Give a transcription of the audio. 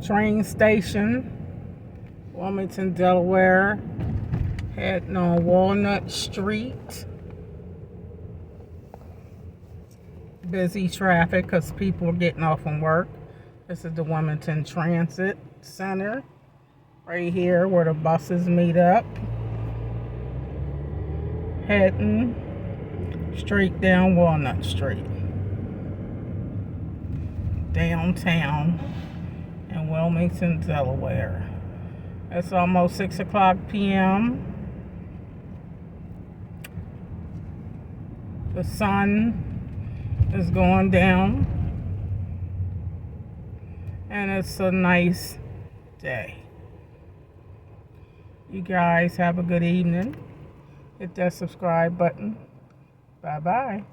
train station, Wilmington, Delaware, heading on Walnut Street. Busy traffic because people are getting off from work. This is the Wilmington Transit Center, right here where the buses meet up. Heading straight down Walnut Street, downtown in Wilmington, Delaware. It's almost 6 o'clock p.m. The sun is going down, and it's a nice day. You guys have a good evening. Hit that subscribe button. Bye-bye.